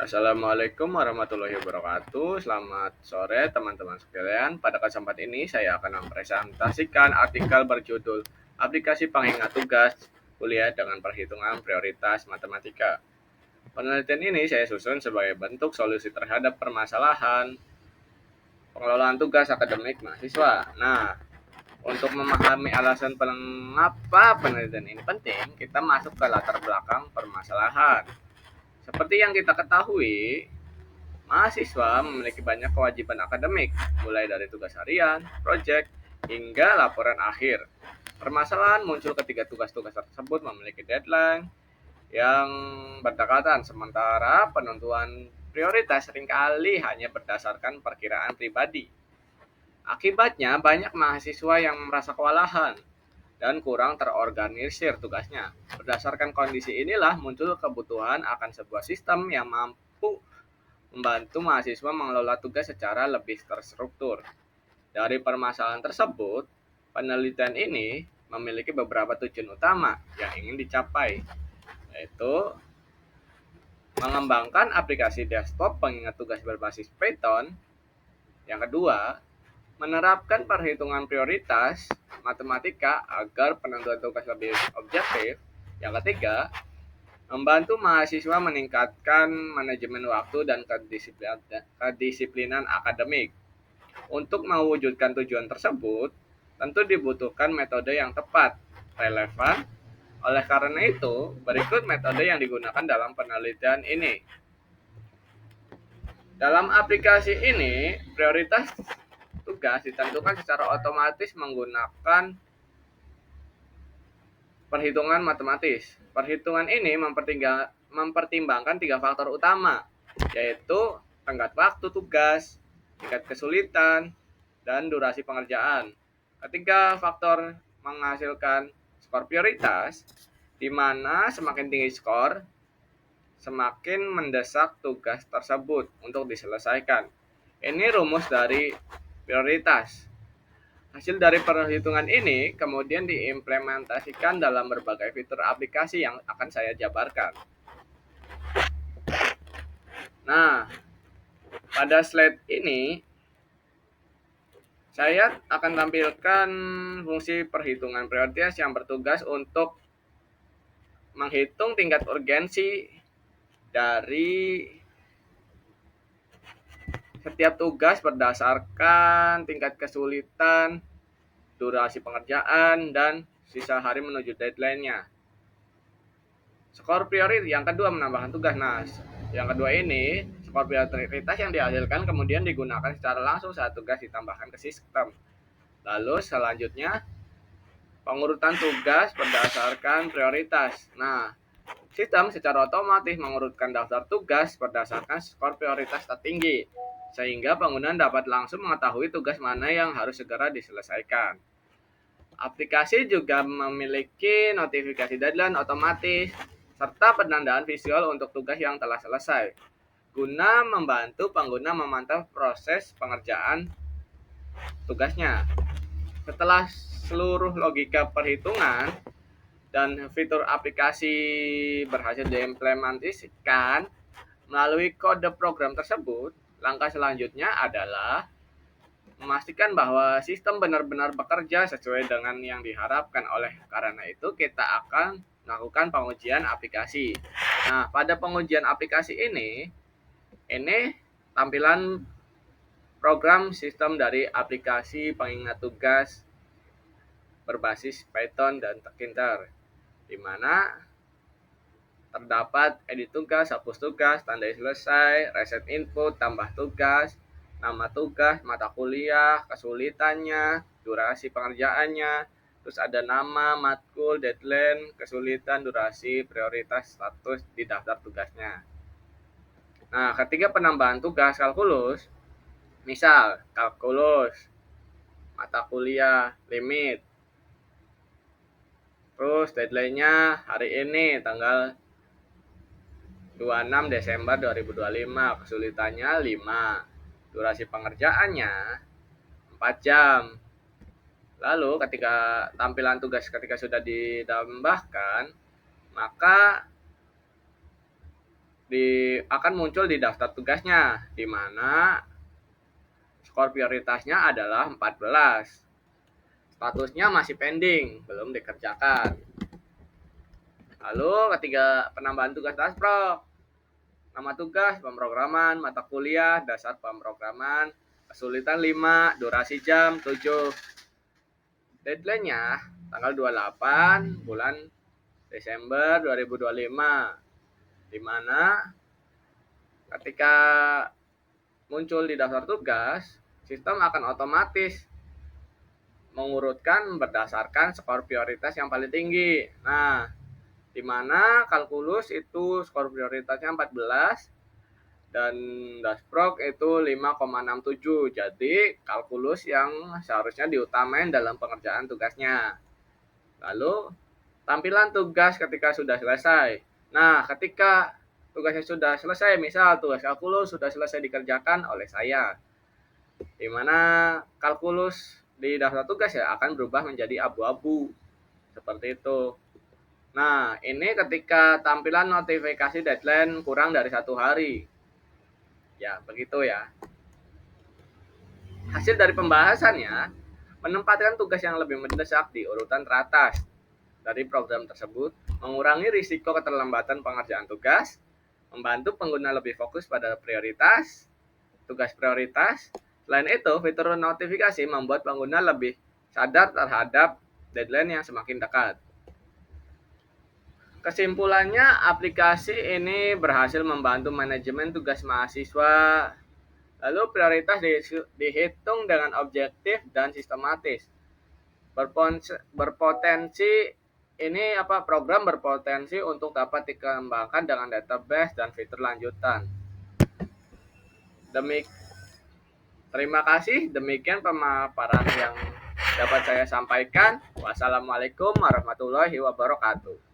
Assalamualaikum warahmatullahi wabarakatuh. Selamat sore teman-teman sekalian. Pada kesempatan ini saya akan mempresentasikan artikel berjudul Aplikasi Pengingat Tugas Kuliah dengan Perhitungan Prioritas Matematika. Penelitian ini saya susun sebagai bentuk solusi terhadap permasalahan pengelolaan tugas akademik mahasiswa. Nah, untuk memahami alasan mengapa penelitian ini penting, kita masuk ke latar belakang permasalahan. Seperti yang kita ketahui, mahasiswa memiliki banyak kewajiban akademik, mulai dari tugas harian, proyek, hingga laporan akhir. Permasalahan muncul ketika tugas-tugas tersebut memiliki deadline yang berdekatan, sementara penentuan prioritas seringkali hanya berdasarkan perkiraan pribadi. Akibatnya, banyak mahasiswa yang merasa kewalahan dan kurang terorganisir tugasnya. Berdasarkan kondisi inilah muncul kebutuhan akan sebuah sistem yang mampu membantu mahasiswa mengelola tugas secara lebih terstruktur. Dari permasalahan tersebut, penelitian ini memiliki beberapa tujuan utama yang ingin dicapai, yaitu mengembangkan aplikasi desktop pengingat tugas berbasis Python. Yang kedua, menerapkan perhitungan prioritas matematika agar penentuan tugas lebih objektif. Yang ketiga, membantu mahasiswa meningkatkan manajemen waktu dan kedisiplinan akademik. Untuk mewujudkan tujuan tersebut, tentu dibutuhkan metode yang tepat, relevan. Oleh karena itu, berikut metode yang digunakan dalam penelitian ini. Dalam aplikasi ini, prioritas tugas ditentukan secara otomatis menggunakan perhitungan matematis. Perhitungan ini mempertimbangkan 3 faktor utama, yaitu tenggat waktu tugas, tingkat kesulitan, dan durasi pengerjaan. Ketiga faktor menghasilkan skor prioritas, di mana semakin tinggi skor, semakin mendesak tugas tersebut untuk diselesaikan. Ini rumus dari prioritas. Hasil dari perhitungan ini kemudian diimplementasikan dalam berbagai fitur aplikasi yang akan saya jabarkan. Nah, pada slide ini saya akan tampilkan fungsi perhitungan prioritas yang bertugas untuk menghitung tingkat urgensi dari setiap tugas berdasarkan tingkat kesulitan, durasi pengerjaan, dan sisa hari menuju deadline-nya. Skor prioritas yang kedua menambahkan tugas. Nah, yang kedua ini, skor prioritas yang dihasilkan kemudian digunakan secara langsung saat tugas ditambahkan ke sistem. Lalu selanjutnya, pengurutan tugas berdasarkan prioritas. Nah, sistem secara otomatis mengurutkan daftar tugas berdasarkan skor prioritas tertinggi, sehingga pengguna dapat langsung mengetahui tugas mana yang harus segera diselesaikan. Aplikasi juga memiliki notifikasi deadline otomatis serta penandaan visual untuk tugas yang telah selesai, guna membantu pengguna memantau proses pengerjaan tugasnya. Setelah seluruh logika perhitungan dan fitur aplikasi berhasil diimplementasikan melalui kode program tersebut, langkah selanjutnya adalah memastikan bahwa sistem benar-benar bekerja sesuai dengan yang diharapkan. Oleh karena itu, kita akan melakukan pengujian aplikasi. Nah, pada pengujian aplikasi ini tampilan program sistem dari aplikasi pengingat tugas berbasis Python dan Tkinter, di mana terdapat edit tugas, hapus tugas, tandai selesai, reset input, tambah tugas, nama tugas, mata kuliah, kesulitannya, durasi pengerjaannya, terus ada nama, matkul, deadline, kesulitan, durasi, prioritas, status di daftar tugasnya. Nah, ketiga penambahan tugas kalkulus, misal kalkulus, mata kuliah, limit, terus deadline-nya hari ini tanggal 26 Desember 2025, kesulitannya 5, durasi pengerjaannya 4 jam. Lalu ketika tampilan tugas ketika sudah ditambahkan, maka akan muncul di daftar tugasnya, di mana skor prioritasnya adalah 14. Statusnya masih pending, belum dikerjakan. Lalu ketiga, penambahan tugas dasprok. Nama tugas, pemrograman, mata kuliah, dasar pemrograman, kesulitan 5, durasi jam 7. Deadline-nya tanggal 28 bulan Desember 2025. Di mana ketika muncul di daftar tugas, sistem akan otomatis mengurutkan berdasarkan skor prioritas yang paling tinggi. Nah, di mana kalkulus itu skor prioritasnya 14 dan dasprok itu 5,67. Jadi kalkulus yang seharusnya diutamain dalam pengerjaan tugasnya. Lalu tampilan tugas ketika sudah selesai. Nah, ketika tugasnya sudah selesai, misal tugas kalkulus sudah selesai dikerjakan oleh saya, di mana kalkulus di daftar tugas ya akan berubah menjadi abu-abu. Seperti itu. Nah, ini ketika tampilan notifikasi deadline kurang dari 1 hari. Ya, begitu ya. Hasil dari pembahasannya, menempatkan tugas yang lebih mendesak di urutan teratas dari program tersebut, mengurangi risiko keterlambatan pengerjaan tugas, membantu pengguna lebih fokus pada prioritas, tugas prioritas. Selain itu, fitur notifikasi membuat pengguna lebih sadar terhadap deadline yang semakin dekat. Kesimpulannya, aplikasi ini berhasil membantu manajemen tugas mahasiswa. Lalu prioritas dihitung dengan objektif dan sistematis. Berpotensi ini program berpotensi untuk dapat dikembangkan dengan database dan fitur lanjutan. Terima kasih. Demikian pemaparan yang dapat saya sampaikan. Wassalamualaikum warahmatullahi wabarakatuh.